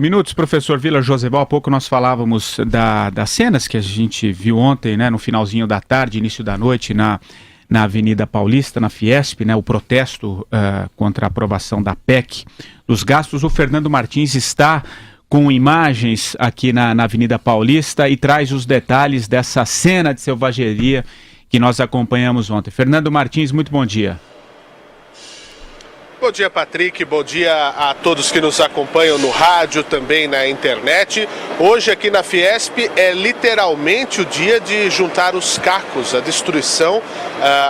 minutos, professor Vila Josebal. Há pouco nós falávamos das cenas que a gente viu ontem, né, no finalzinho da tarde, início da noite, na Avenida Paulista, na Fiesp, né, o protesto contra a aprovação da PEC dos gastos. O Fernando Martins está com imagens aqui na Avenida Paulista e traz os detalhes dessa cena de selvageria que nós acompanhamos ontem. Fernando Martins, muito bom dia. Bom dia, Patrick. Bom dia a todos que nos acompanham no rádio, também na internet. Hoje aqui na Fiesp é literalmente o dia de juntar os cacos. A destruição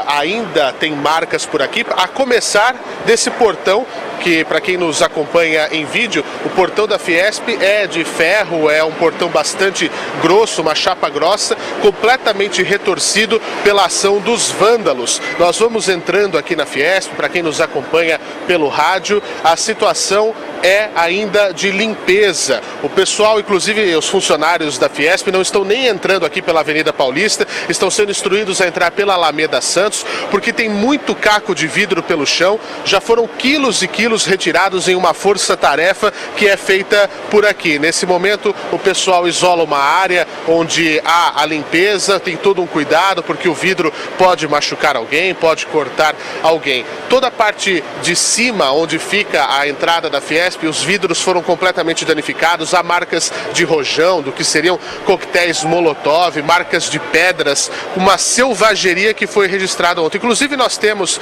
ainda tem marcas por aqui, a começar desse portão que, para quem nos acompanha em vídeo, o portão da Fiesp é de ferro, é um portão bastante grosso, uma chapa grossa, completamente retorcido pela ação dos vândalos. Nós vamos entrando aqui na Fiesp, para quem nos acompanha pelo rádio, a situação é ainda de limpeza. O pessoal, inclusive os funcionários da Fiesp, não estão nem entrando aqui pela Avenida Paulista, estão sendo instruídos a entrar pela Alameda Santos, porque tem muito caco de vidro pelo chão. Já foram quilos e quilos retirados em uma força-tarefa que é feita por aqui. Nesse momento, o pessoal isola uma área onde há a limpeza, tem todo um cuidado, porque o vidro pode machucar alguém, pode cortar alguém. Toda a parte de cima, onde fica a entrada da Fiesp, os vidros foram completamente danificados, há marcas de rojão, do que seriam coquetéis Molotov, marcas de pedras, uma selvageria que foi registrada ontem. Inclusive nós temos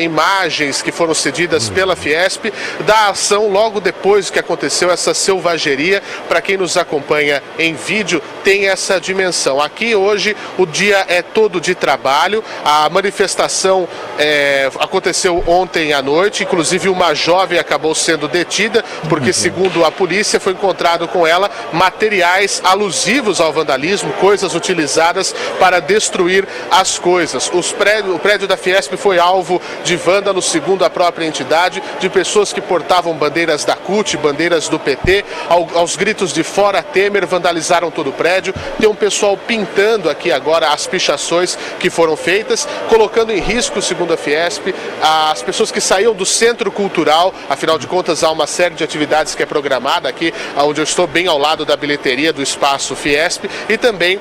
imagens que foram cedidas pela Fiesp da ação logo depois que aconteceu essa selvageria. Para quem nos acompanha em vídeo, tem essa dimensão. Aqui hoje o dia é todo de trabalho, a manifestação aconteceu ontem à noite, inclusive uma jovem acabou sendo detida, porque segundo a polícia foi encontrado com ela materiais alusivos ao vandalismo, coisas utilizadas para destruir as coisas. O prédio da Fiesp foi alvo de vândalos, segundo a própria entidade, de pessoas que portavam bandeiras da CUT, bandeiras do PT, aos gritos de fora Temer, vandalizaram todo o prédio. Tem um pessoal pintando aqui agora as pichações que foram feitas, colocando em risco, segundo a Fiesp, as pessoas que saíam do centro cultural. Afinal de contas, há uma série de atividades que é programada aqui, onde eu estou bem ao lado da bilheteria do espaço Fiesp, e também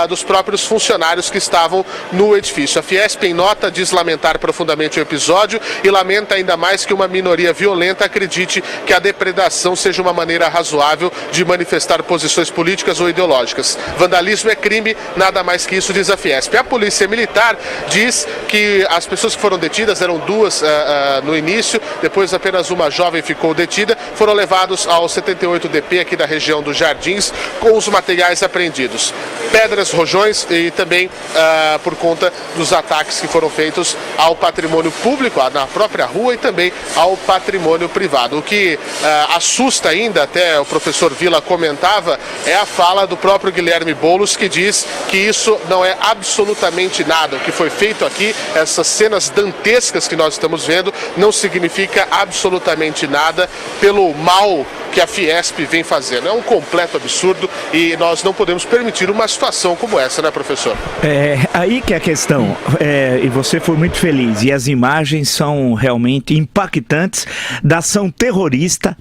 dos próprios funcionários que estavam no edifício. A Fiesp, em nota, diz lamentar profundamente o episódio e lamenta ainda mais que uma minoria violenta acredite que a depredação seja uma maneira razoável de manifestar posições políticas ou ideológicas. Vandalismo é crime, nada mais que isso, diz a Fiesp. A Polícia Militar diz que as pessoas que foram detidas, eram duas no início, depois apenas uma jovem ficou detida, foram levados ao 78DP aqui da região dos Jardins com os materiais apreendidos. Pedras, rojões e também por conta dos ataques que foram feitos ao patrimônio público, na própria rua, e também ao patrimônio privado. O que assusta ainda, até o professor Vila comentava, é a fala do próprio Guilherme Boulos, que diz que isso não é absolutamente nada. O que foi feito aqui, essas cenas dantescas que nós estamos vendo, não significa absolutamente nada pelo mal que a Fiesp vem fazendo. É um completo absurdo e nós não podemos permitir uma situação como essa, né, professor? Aí que é a questão. E você foi muito feliz. E as imagens são realmente impactantes da ação terrorista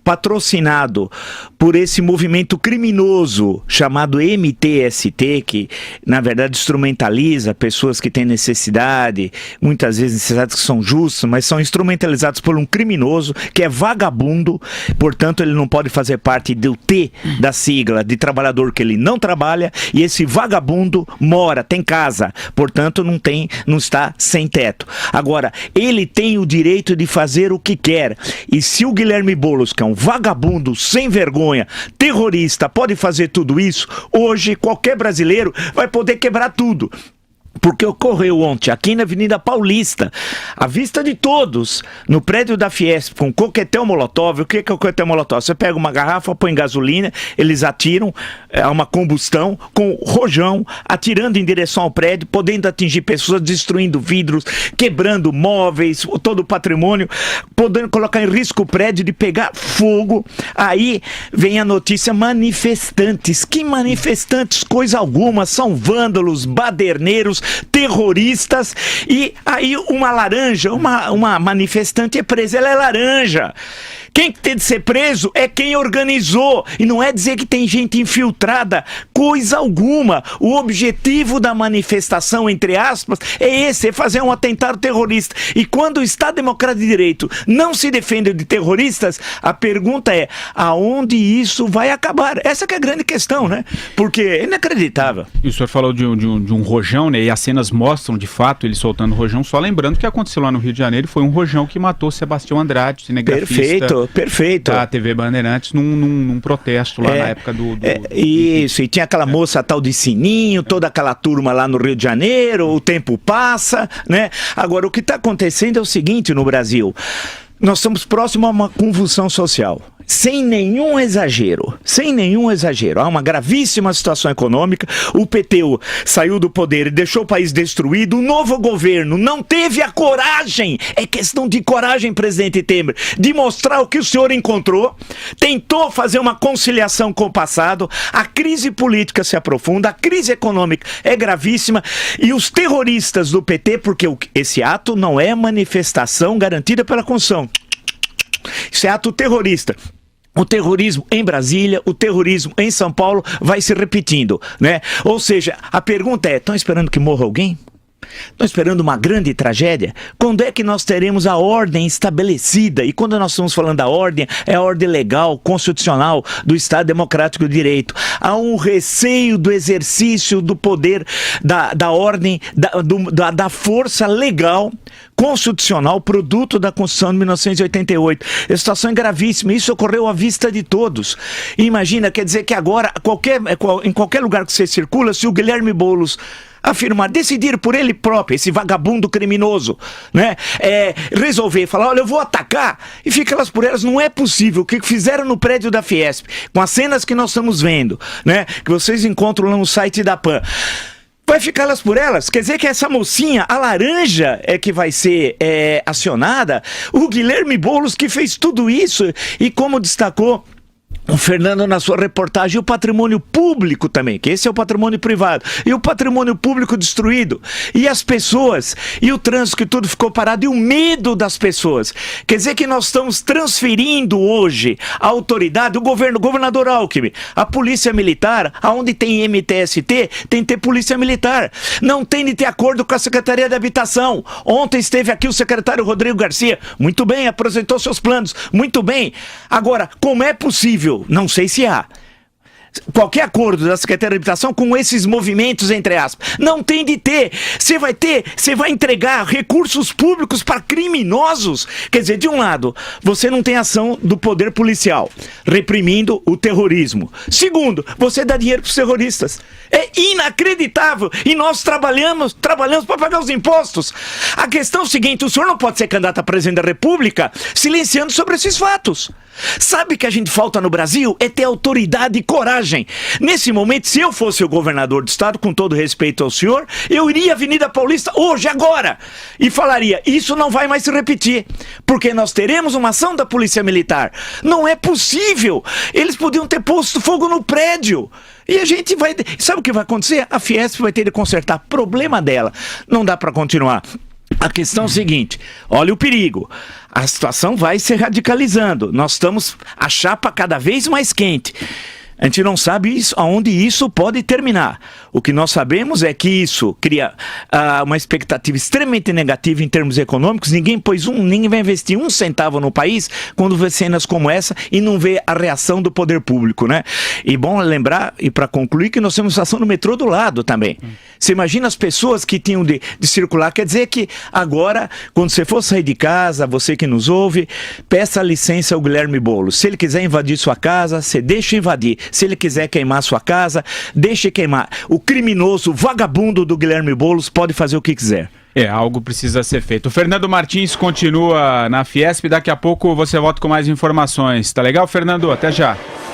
patrocinado por esse movimento criminoso chamado MTST, que na verdade instrumentaliza pessoas que têm necessidade, muitas vezes necessidades que são justas, mas são instrumentalizados por um criminoso que é vagabundo, portanto ele não pode fazer parte do T da sigla de trabalhador, que ele não trabalha, e esse vagabundo mora, tem casa, portanto não está sem teto. Agora, ele tem o direito de fazer o que quer. E se o Guilherme Boulos, que é um vagabundo sem vergonha, terrorista, pode fazer tudo isso, hoje qualquer brasileiro vai poder quebrar tudo. Porque ocorreu ontem aqui na Avenida Paulista, à vista de todos, no prédio da Fiesp, com coquetel Molotov. O que é coquetel Molotov? Você pega uma garrafa, põe gasolina, eles atiram, há uma combustão, com rojão, atirando em direção ao prédio, podendo atingir pessoas, destruindo vidros, quebrando móveis, todo o patrimônio, podendo colocar em risco o prédio de pegar fogo. Aí vem a notícia: manifestantes. Que manifestantes? Coisa alguma, são vândalos, baderneiros, terroristas. E aí uma laranja, uma manifestante é presa, ela é laranja. Quem tem de ser preso é quem organizou. E não é dizer que tem gente infiltrada, coisa alguma. O objetivo da manifestação, entre aspas, é esse, é fazer um atentado terrorista. E quando o Estado Democrático de Direito não se defende de terroristas, a pergunta é, aonde isso vai acabar? Essa que é a grande questão, né? Porque é inacreditável. E o senhor falou de um rojão, né? E as cenas mostram, de fato, ele soltando o rojão. Só lembrando que aconteceu lá no Rio de Janeiro, foi um rojão que matou Sebastião Andrade, cinegrafista. Perfeito. Da TV Bandeirantes, num protesto lá na época do... Isso, e tinha aquela moça tal de Sininho, toda aquela turma lá no Rio de Janeiro, o tempo passa, né? Agora, o que está acontecendo é o seguinte no Brasil, nós estamos próximos a uma convulsão social. Sem nenhum exagero, há uma gravíssima situação econômica, o PT saiu do poder e deixou o país destruído, o novo governo não teve a coragem, é questão de coragem, presidente Temer, de mostrar o que o senhor encontrou, tentou fazer uma conciliação com o passado, a crise política se aprofunda, a crise econômica é gravíssima, e os terroristas do PT, porque esse ato não é manifestação garantida pela Constituição, isso é ato terrorista. O terrorismo em Brasília, o terrorismo em São Paulo vai se repetindo, né? Ou seja, a pergunta é, estão esperando que morra alguém? Estão esperando uma grande tragédia? Quando é que nós teremos a ordem estabelecida? E quando nós estamos falando da ordem, é a ordem legal, constitucional do Estado Democrático de Direito. Há um receio do exercício do poder, da ordem, da força legal, constitucional, produto da Constituição de 1988. A situação é gravíssima, isso ocorreu à vista de todos. E imagina, quer dizer que agora, em qualquer lugar que você circula, se o Guilherme Boulos afirmar, decidir por ele próprio, esse vagabundo criminoso, né? Resolver, falar, olha, eu vou atacar, e fica elas por elas, não é possível. O que fizeram no prédio da Fiesp, com as cenas que nós estamos vendo, né? Que vocês encontram lá no site da PAN, vai ficar elas por elas? Quer dizer que essa mocinha, a laranja, é que vai ser acionada? O Guilherme Boulos que fez tudo isso, e como destacou o Fernando na sua reportagem, o patrimônio público também, que esse é o patrimônio privado, e o patrimônio público destruído, e as pessoas, e o trânsito que tudo ficou parado, e o medo das pessoas. Quer dizer que nós estamos transferindo hoje a autoridade, o governador Alckmin, a polícia militar, aonde tem MTST, tem que ter polícia militar. Não tem de ter acordo com a Secretaria de Habitação. Ontem esteve aqui o secretário Rodrigo Garcia, muito bem, apresentou seus planos, muito bem. Agora, como é possível? Não sei se há qualquer acordo da Secretaria de Habitação com esses movimentos, entre aspas. Não tem de ter. Você vai entregar recursos públicos para criminosos. Quer dizer, de um lado, você não tem ação do poder policial reprimindo o terrorismo. Segundo, você dá dinheiro para os terroristas. É inacreditável. E nós trabalhamos para pagar os impostos. A questão é o seguinte, o senhor não pode ser candidato a presidente da República silenciando sobre esses fatos. Sabe o que a gente falta no Brasil? É ter autoridade e coragem. Nesse momento, se eu fosse o governador do estado, com todo respeito ao senhor, eu iria à Avenida Paulista hoje, agora, e falaria, isso não vai mais se repetir, porque nós teremos uma ação da Polícia Militar. Não é possível. Eles podiam ter posto fogo no prédio. E a gente vai... Sabe o que vai acontecer? A Fiesp vai ter de consertar. Problema dela. Não dá para continuar. A questão é o seguinte, olha o perigo, a situação vai se radicalizando, nós estamos a chapa cada vez mais quente. A gente não sabe aonde isso pode terminar. O que nós sabemos é que isso cria uma expectativa extremamente negativa em termos econômicos. Ninguém vai investir um centavo no país quando vê cenas como essa e não vê a reação do poder público, né? E bom lembrar, e para concluir, que nós temos estação no metrô do lado também. Você imagina as pessoas que tinham de circular. Quer dizer que agora, quando você for sair de casa, você que nos ouve, peça licença ao Guilherme Boulos. Se ele quiser invadir sua casa, você deixa invadir. Se ele quiser queimar sua casa, deixe queimar. O criminoso, o vagabundo do Guilherme Boulos pode fazer o que quiser. Algo precisa ser feito. O Fernando Martins continua na Fiesp. Daqui a pouco você volta com mais informações. Tá legal, Fernando? Até já.